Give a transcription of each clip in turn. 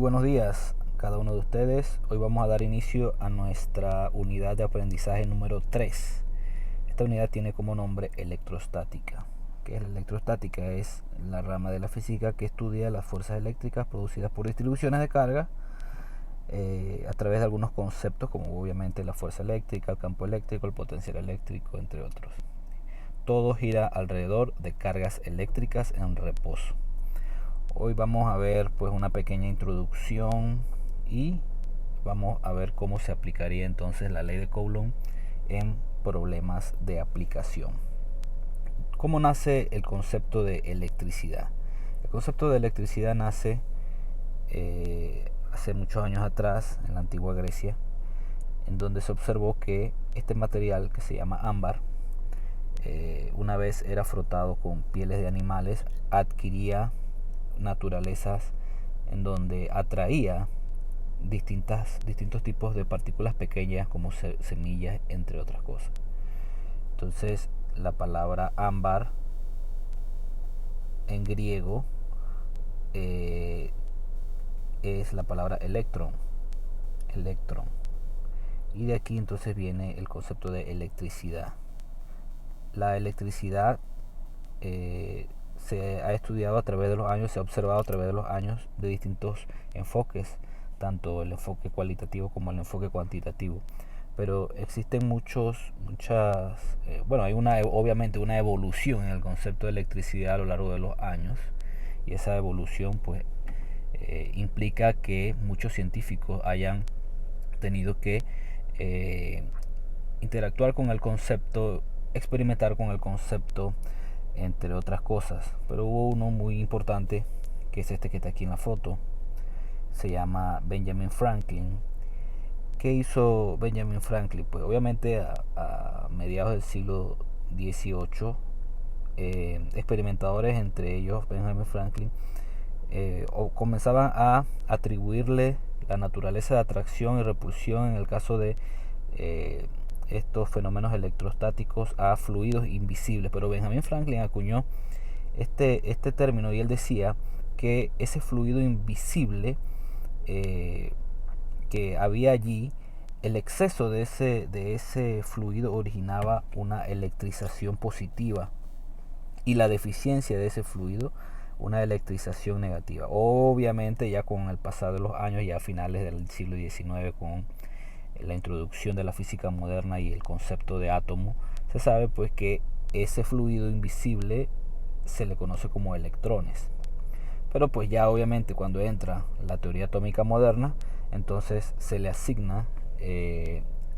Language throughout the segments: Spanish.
Buenos días a cada uno de ustedes. Hoy vamos a dar inicio a nuestra unidad de aprendizaje número 3. Esta unidad tiene como nombre electrostática. ¿Qué es la electrostática? Es la rama de la física que estudia las fuerzas eléctricas producidas por distribuciones de carga a través de algunos conceptos como obviamente la fuerza eléctrica, el campo eléctrico, el potencial eléctrico, entre otros. Todo gira alrededor de cargas eléctricas en reposo. Hoy vamos a ver pues una pequeña introducción y vamos a ver cómo se aplicaría entonces la ley de Coulomb en problemas de aplicación. ¿Cómo nace el concepto de electricidad? El concepto de electricidad nace hace muchos años atrás en la antigua Grecia, en donde se observó que este material que se llama ámbar, una vez era frotado con pieles de animales, adquiría naturalezas en donde atraía distintos tipos de partículas pequeñas como semillas, entre otras cosas. Entonces la palabra ámbar en griego es la palabra electrón, y de aquí entonces viene el concepto de electricidad. La electricidad se ha estudiado a través de los años, se ha observado a través de los años de distintos enfoques, tanto el enfoque cualitativo como el enfoque cuantitativo. Pero existen hay obviamente una evolución en el concepto de electricidad a lo largo de los años, y esa evolución pues implica que muchos científicos hayan tenido que interactuar con el concepto, experimentar con el concepto, entre otras cosas. Pero hubo uno muy importante, que es este que está aquí en la foto. Se llama Benjamin Franklin. ¿Qué hizo Benjamin Franklin? Pues obviamente a mediados del siglo XVIII, experimentadores, entre ellos Benjamin Franklin, comenzaban a atribuirle la naturaleza de atracción y repulsión en el caso de estos fenómenos electrostáticos a fluidos invisibles. Pero Benjamin Franklin acuñó este término, y él decía que ese fluido invisible que había allí, el exceso de ese fluido originaba una electrización positiva, y la deficiencia de ese fluido una electrización negativa. Obviamente ya con el pasar de los años, ya a finales del siglo XIX, con la introducción de la física moderna y el concepto de átomo, se sabe pues que ese fluido invisible se le conoce como electrones. Pero pues ya obviamente cuando entra la teoría atómica moderna, entonces se le asigna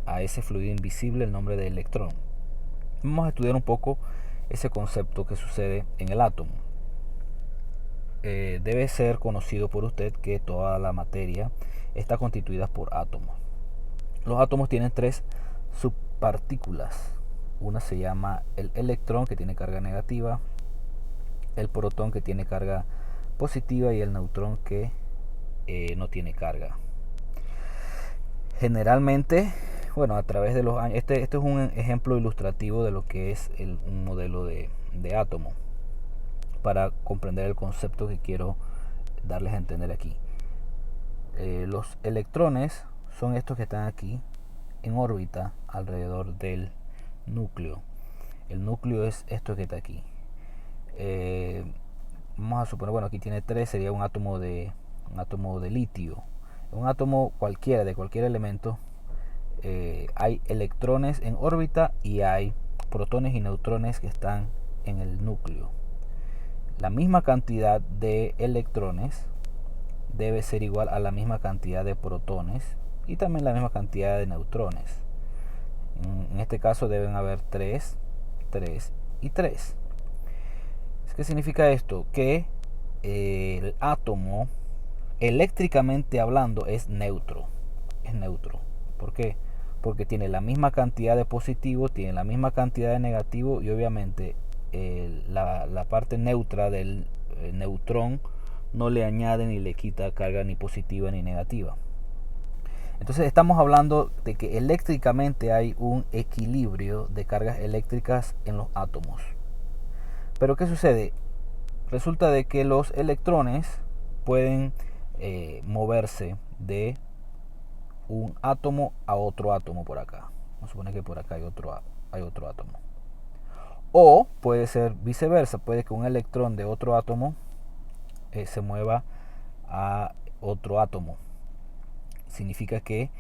a ese fluido invisible el nombre de electrón. Vamos a estudiar un poco ese concepto que sucede en el átomo. Debe ser conocido por usted que toda la materia está constituida por átomos. Los átomos tienen 3 subpartículas. Una se llama el electrón, que tiene carga negativa, el protón, que tiene carga positiva, y el neutrón, que no tiene carga. Generalmente, a través de los años, este es un ejemplo ilustrativo de lo que es un modelo de átomo, para comprender el concepto que quiero darles a entender aquí. Los electrones son estos que están aquí en órbita alrededor del núcleo. El núcleo es esto que está aquí. Vamos a suponer, aquí tiene 3, sería un átomo de litio. Un átomo cualquiera, de cualquier elemento, hay electrones en órbita y hay protones y neutrones que están en el núcleo. La misma cantidad de electrones debe ser igual a la misma cantidad de protones y también la misma cantidad de neutrones. En este caso deben haber 3, 3 y 3. ¿Qué significa esto? Que el átomo, eléctricamente hablando, es neutro. ¿Por qué? Porque tiene la misma cantidad de positivo, tiene la misma cantidad de negativo, y obviamente la parte neutra del neutrón no le añade ni le quita carga ni positiva ni negativa. Entonces estamos hablando de que eléctricamente hay un equilibrio de cargas eléctricas en los átomos. Pero ¿qué sucede? Resulta de que los electrones pueden moverse de un átomo a otro átomo por acá. Vamos a suponer que por acá hay otro átomo. O puede ser viceversa, puede que un electrón de otro átomo se mueva a otro átomo. Significa que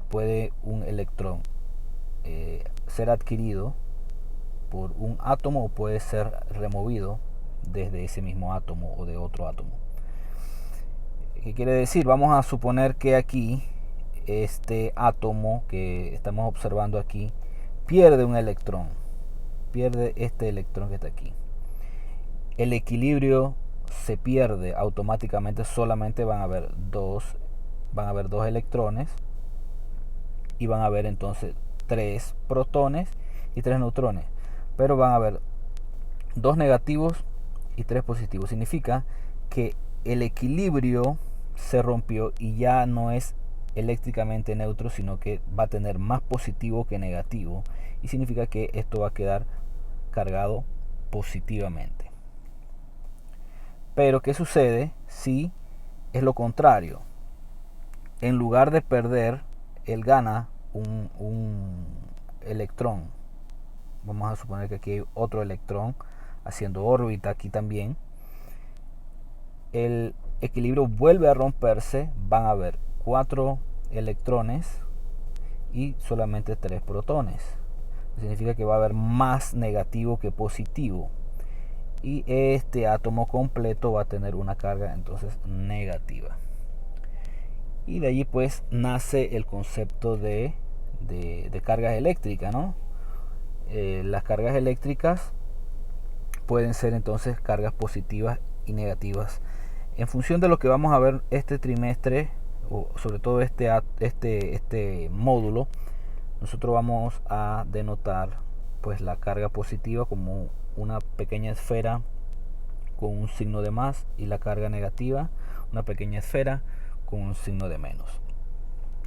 puede un electrón ser adquirido por un átomo o puede ser removido desde ese mismo átomo o de otro átomo. ¿Qué quiere decir? Vamos a suponer que aquí este átomo que estamos observando aquí pierde un electrón, pierde este electrón que está aquí. El equilibrio se pierde automáticamente, solamente van a haber dos electrones y van a haber entonces 3 protones y 3 neutrones, pero van a haber 2 negativos y 3 positivos. Significa que el equilibrio se rompió y ya no es eléctricamente neutro, sino que va a tener más positivo que negativo, y significa que esto va a quedar cargado positivamente. Pero ¿qué sucede si es lo contrario? En lugar de perder, él gana un electrón. Vamos a suponer que aquí hay otro electrón haciendo órbita aquí también. El equilibrio vuelve a romperse, van a haber 4 electrones y solamente 3 protones. Significa que va a haber más negativo que positivo, y este átomo completo va a tener una carga entonces negativa. Y de allí pues nace el concepto de cargas eléctricas, ¿no? Las cargas eléctricas pueden ser entonces cargas positivas y negativas en función de lo que vamos a ver este trimestre, o sobre todo este módulo. Nosotros vamos a denotar pues la carga positiva como una pequeña esfera con un signo de más, y la carga negativa una pequeña esfera con un signo de menos.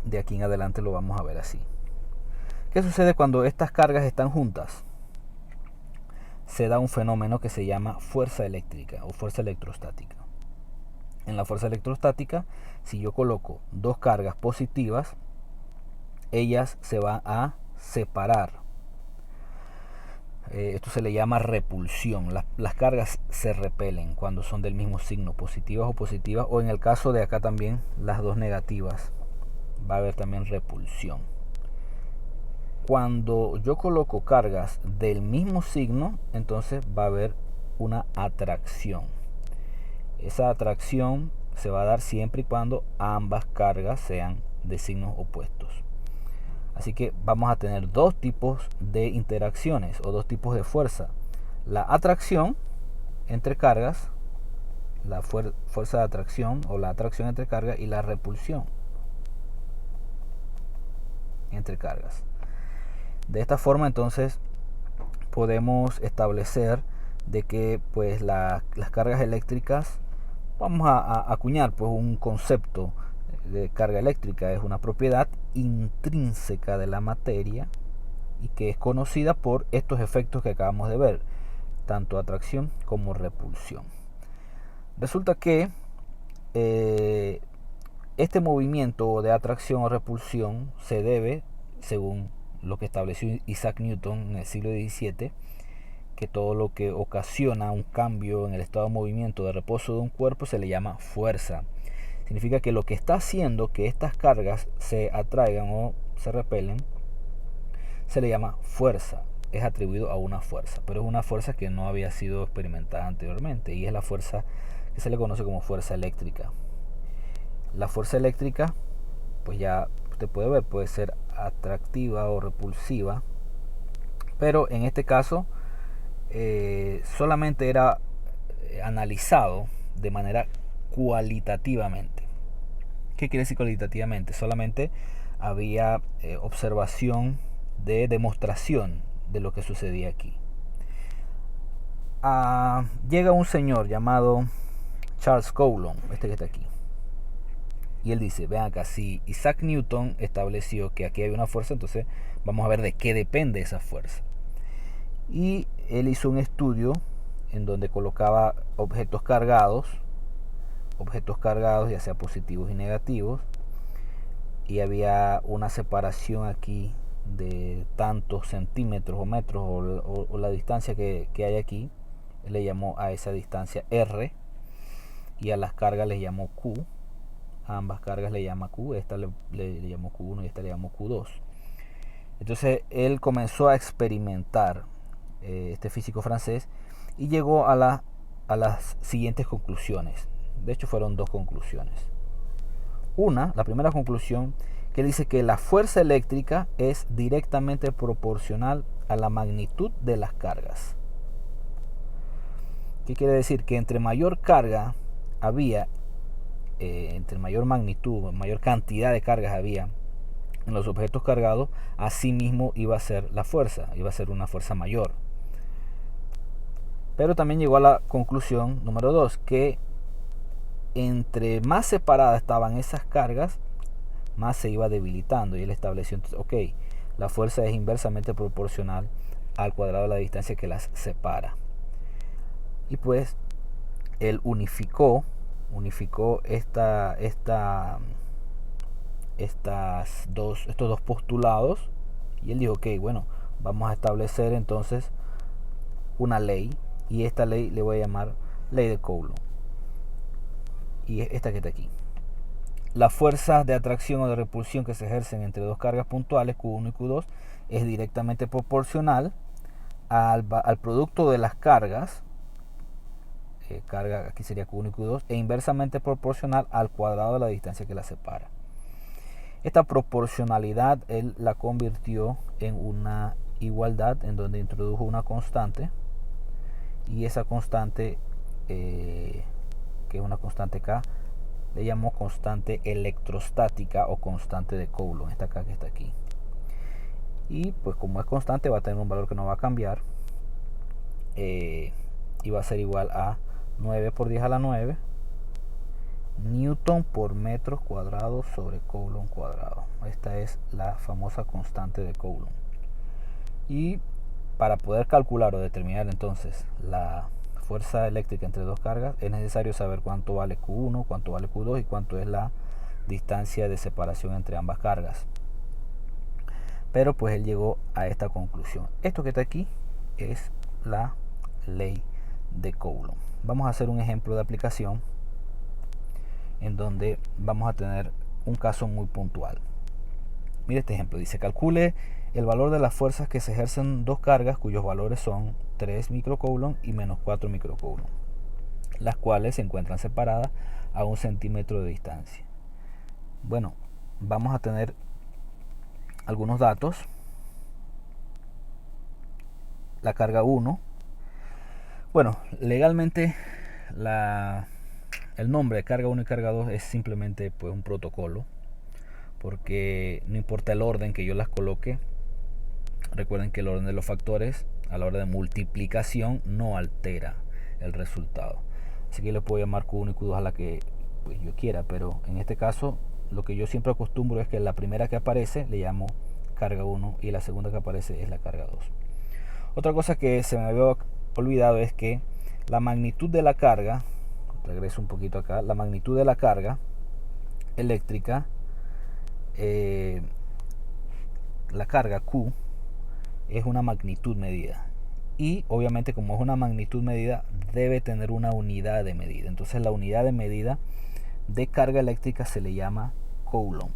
De aquí en adelante lo vamos a ver así. ¿Qué sucede cuando estas cargas están juntas? Se da un fenómeno que se llama fuerza eléctrica o fuerza electrostática. En la fuerza electrostática, si yo coloco 2 cargas positivas, ellas se van a separar. Esto se le llama repulsión. Las cargas se repelen cuando son del mismo signo, positivas o positivas, o en el caso de acá también las 2 negativas, va a haber también repulsión. Cuando yo coloco cargas del mismo signo, entonces va a haber una atracción. Esa atracción se va a dar siempre y cuando ambas cargas sean de signos opuestos. Así que vamos a tener 2 tipos de interacciones o 2 tipos de fuerza. La atracción entre cargas, la fuerza de atracción o la atracción entre cargas, y la repulsión entre cargas. De esta forma entonces podemos establecer de que pues las cargas eléctricas, vamos a acuñar pues un concepto de carga eléctrica. Es una propiedad intrínseca de la materia y que es conocida por estos efectos que acabamos de ver, tanto atracción como repulsión. Resulta que este movimiento de atracción o repulsión se debe, según lo que estableció Isaac Newton en el siglo XVII, que todo lo que ocasiona un cambio en el estado de movimiento de reposo de un cuerpo se le llama fuerza. Significa que lo que está haciendo que estas cargas se atraigan o se repelen se le llama fuerza. Es atribuido a una fuerza, pero es una fuerza que no había sido experimentada anteriormente, y es la fuerza que se le conoce como fuerza eléctrica. La fuerza eléctrica, pues ya usted puede ver, puede ser atractiva o repulsiva, pero en este caso solamente era analizado de manera cualitativamente. ¿Qué quiere decir cualitativamente? Solamente había observación de demostración de lo que sucedía aquí. Llega un señor llamado Charles Coulomb, este que está aquí, y él dice, vean acá, si Isaac Newton estableció que aquí hay una fuerza, entonces vamos a ver de qué depende esa fuerza. Y él hizo un estudio en donde colocaba objetos cargados objetos cargados, ya sea positivos y negativos, y había una separación aquí de tantos centímetros o metros o la distancia que hay aquí. Le llamó a esa distancia R, y a las cargas les llamó Q. A ambas cargas le llama Q, esta le llamó Q1 y esta le llamó Q2. Entonces él comenzó a experimentar, este físico francés, y llegó a las siguientes conclusiones. De hecho fueron dos conclusiones. La primera conclusión, que dice que la fuerza eléctrica es directamente proporcional a la magnitud de las cargas. ¿Qué quiere decir? Que entre mayor carga había, entre mayor magnitud, mayor cantidad de cargas había en los objetos cargados, así mismo iba a ser la fuerza, iba a ser una fuerza mayor. Pero también llegó a la conclusión número 2, que entre más separadas estaban esas cargas, más se iba debilitando, y él estableció, ok, la fuerza es inversamente proporcional al cuadrado de la distancia que las separa. Y pues él unificó estos dos postulados, y él dijo, ok, bueno, vamos a establecer entonces una ley, y esta ley le voy a llamar ley de Coulomb, y esta que está aquí. Las fuerzas de atracción o de repulsión que se ejercen entre dos cargas puntuales, Q1 y Q2, es directamente proporcional al producto de las cargas, carga aquí sería Q1 y Q2, e inversamente proporcional al cuadrado de la distancia que las separa. Esta proporcionalidad él la convirtió en una igualdad, en donde introdujo una constante, y esa constante, que es una constante K, le llamó constante electrostática o constante de Coulomb, esta K que está aquí. Y pues como es constante, va a tener un valor que no va a cambiar, y va a ser igual a 9 por 10 a la 9 Newton por metros cuadrados sobre Coulomb cuadrado. Esta es la famosa constante de Coulomb. Y para poder calcular o determinar entonces la fuerza eléctrica entre dos cargas, es necesario saber cuánto vale Q1, cuánto vale Q2 y cuánto es la distancia de separación entre ambas cargas. Pero pues él llegó a esta conclusión. Esto que está aquí es la ley de Coulomb. Vamos a hacer un ejemplo de aplicación en donde vamos a tener un caso muy puntual. Mire este ejemplo, dice: calcule el valor de las fuerzas que se ejercen dos cargas cuyos valores son 3 microcoulomb y menos 4 microcoulomb, las cuales se encuentran separadas a 1 centímetro de distancia. Bueno, vamos a tener algunos datos. La carga 1, bueno, legalmente el nombre de carga 1 y carga 2 es simplemente pues un protocolo, porque no importa el orden que yo las coloque. Recuerden que el orden de los factores a la hora de multiplicación no altera el resultado, así que le puedo llamar Q1 y Q2 a la que pues yo quiera, pero en este caso lo que yo siempre acostumbro es que la primera que aparece le llamo carga 1 y la segunda que aparece es la carga 2. Otra cosa que se me había olvidado es que la magnitud de la carga, regreso un poquito acá, la magnitud de la carga eléctrica, la carga Q es una magnitud medida, y obviamente como es una magnitud medida debe tener una unidad de medida. Entonces la unidad de medida de carga eléctrica se le llama Coulomb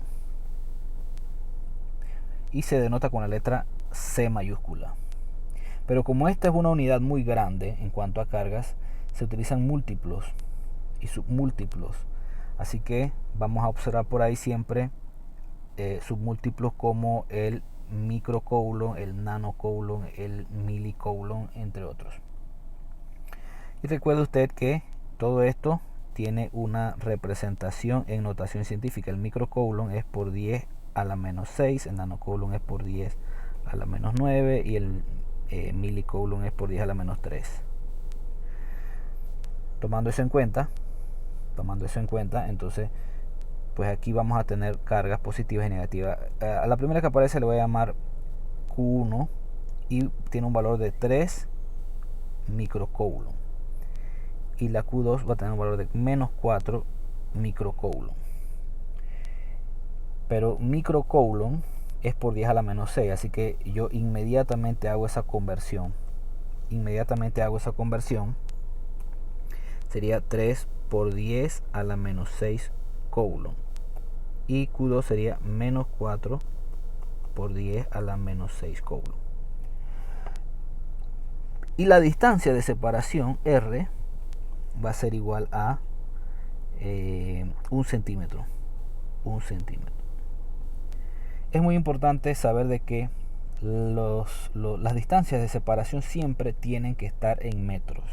y se denota con la letra C mayúscula. Pero como esta es una unidad muy grande en cuanto a cargas, se utilizan múltiplos y submúltiplos, así que vamos a observar por ahí siempre submúltiplos como el microcoulomb, el nanocoulomb, el milicoulomb, entre otros. Y recuerde usted que todo esto tiene una representación en notación científica. El microcoulomb es por 10 a la menos 6, el nanocoulomb es por 10 a la menos 9 y el milicoulomb es por 10 a la menos 3. Tomando eso en cuenta, entonces pues aquí vamos a tener cargas positivas y negativas. A la primera que aparece le voy a llamar Q1 y tiene un valor de 3 microcoulomb, y la Q2 va a tener un valor de menos 4 microcoulomb. Pero microcoulomb es por 10 a la menos 6, así que yo inmediatamente hago esa conversión. Sería 3 por 10 a la menos 6 coulomb. Y Q2 sería menos 4 por 10 a la menos 6 coulomb. Y la distancia de separación R va a ser igual a 1 centímetro. Es muy importante saber de que las distancias de separación siempre tienen que estar en metros,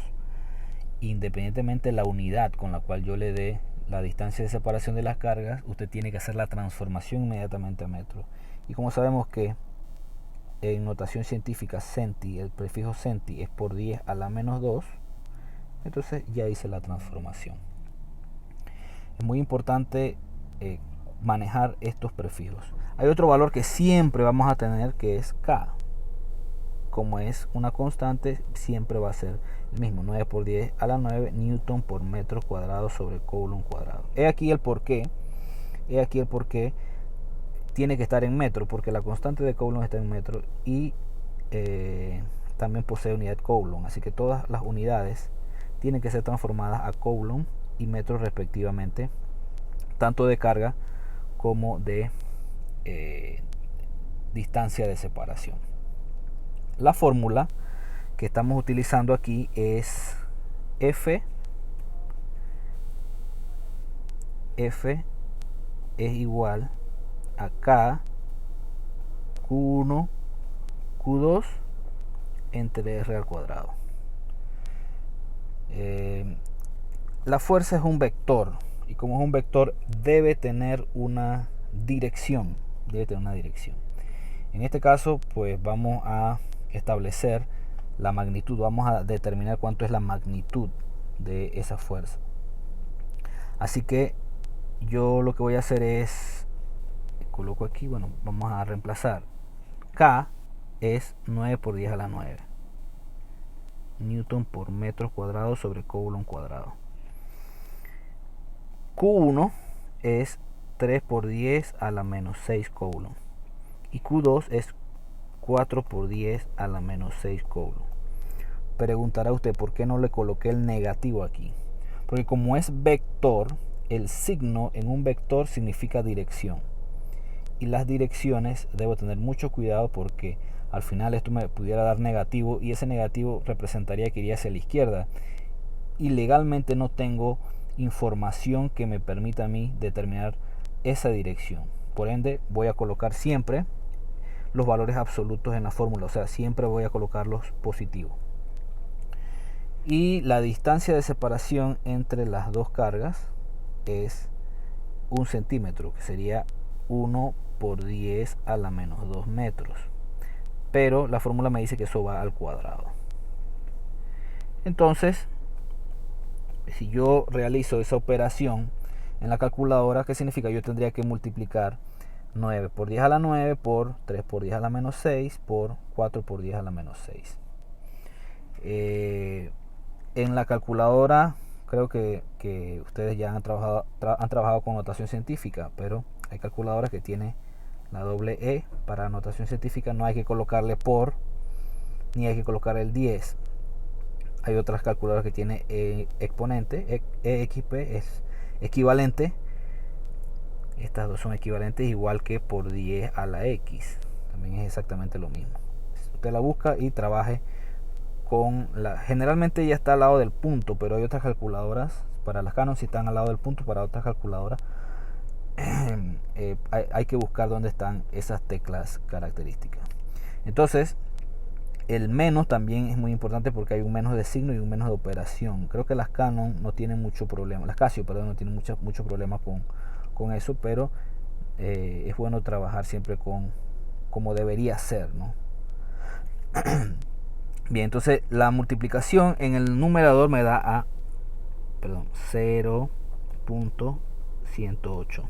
independientemente de la unidad con la cual yo le dé la distancia de separación de las cargas. Usted tiene que hacer la transformación inmediatamente a metros. Y como sabemos que en notación científica centi, el prefijo centi es por 10 a la menos 2, entonces ya hice la transformación. Es muy importante manejar estos prefijos. Hay otro valor que siempre vamos a tener, que es K. Como es una constante, siempre va a ser el mismo, 9 por 10 a la 9 newton por metro cuadrado sobre coulomb cuadrado. He aquí el por qué tiene que estar en metro, porque la constante de Coulomb está en metro y también posee unidad Coulomb, así que todas las unidades tienen que ser transformadas a Coulomb y metro respectivamente, tanto de carga como de distancia de separación. La fórmula que estamos utilizando aquí es F es igual a K Q1 Q2 entre R al cuadrado. La fuerza es un vector, y como es un vector debe tener una dirección. En este caso, pues vamos a establecer la magnitud, vamos a determinar cuánto es la magnitud de esa fuerza. Así que yo lo que voy a hacer es, coloco aquí, bueno, vamos a reemplazar. K es 9 por 10 a la 9 newton por metro cuadrado sobre coulomb cuadrado. Q1 es 3 por 10 a la menos 6 coulomb. Y Q2 es 4 por 10 a la menos 6 coulomb. Preguntará usted por qué no le coloqué el negativo aquí. Porque como es vector, el signo en un vector significa dirección. Y las direcciones debo tener mucho cuidado, porque al final esto me pudiera dar negativo y ese negativo representaría que iría hacia la izquierda. Y legalmente no tengo información que me permita a mí determinar esa dirección. Por ende, voy a colocar siempre los valores absolutos en la fórmula, o sea, siempre voy a colocarlos positivos. Y la distancia de separación entre las dos cargas es 1 centímetro, que sería 1 por 10 a la menos 2 metros. Pero la fórmula me dice que eso va al cuadrado. Entonces, si yo realizo esa operación en la calculadora, ¿qué significa? Yo tendría que multiplicar 9 por 10 a la 9 por 3 por 10 a la menos 6 por 4 por 10 a la menos 6. En la calculadora, creo que ustedes ya han trabajado con notación científica, pero hay calculadoras que tienen la doble E. Para notación científica no hay que colocarle por, ni hay que colocar el 10. Hay otras calculadoras que tienen exponente, EXP es equivalente. Estas dos son equivalentes, igual que por 10 a la X. También es exactamente lo mismo. Usted la busca y trabaje con la... Generalmente ya está al lado del punto, pero hay otras calculadoras. Para las Canon sí están al lado del punto, para otras calculadoras hay que buscar dónde están esas teclas características. Entonces, el menos también es muy importante, porque hay un menos de signo y un menos de operación. Creo que las Canon no tienen mucho problema, las Casio, perdón, no tienen mucho problema con eso, pero es bueno trabajar siempre con como debería ser, ¿no? Bien, entonces la multiplicación en el numerador me da a 0.108.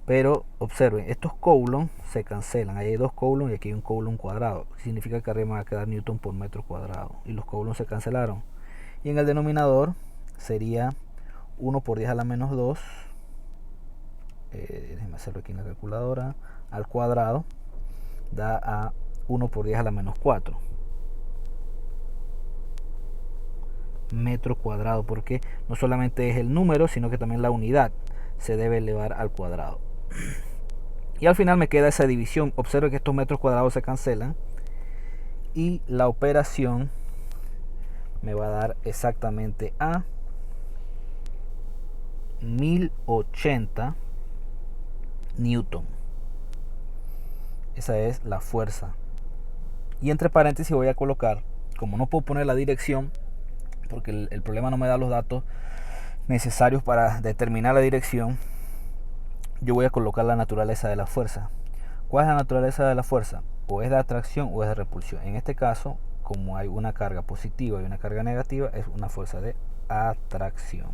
Pero observen, estos coulomb se cancelan. Ahí hay dos coulomb y aquí hay un coulomb cuadrado. Significa que arriba me va a quedar newton por metro cuadrado. Y los coulomb se cancelaron. Y en el denominador sería 1 por 10 a la menos 2, déjenme hacerlo aquí en la calculadora, al cuadrado, da a 1 por 10 a la menos 4 metro cuadrado, porque no solamente es el número, sino que también la unidad se debe elevar al cuadrado. Y al final me queda esa división. Observe que estos metros cuadrados se cancelan y la operación me va a dar exactamente a 1080 newton. Esa es la fuerza. Y entre paréntesis voy a colocar, como no puedo poner la dirección porque el problema no me da los datos necesarios para determinar la dirección, yo voy a colocar la naturaleza de la fuerza. ¿Cuál es la naturaleza de la fuerza? O es de atracción o es de repulsión. En este caso, como hay una carga positiva y una carga negativa, es una fuerza de atracción.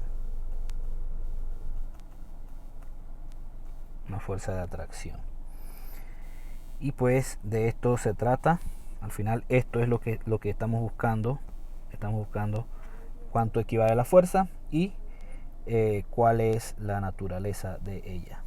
Una fuerza de atracción. Y pues de esto se trata. Al final esto es lo que estamos buscando. Estamos buscando cuánto equivale a la fuerza y cuál es la naturaleza de ella.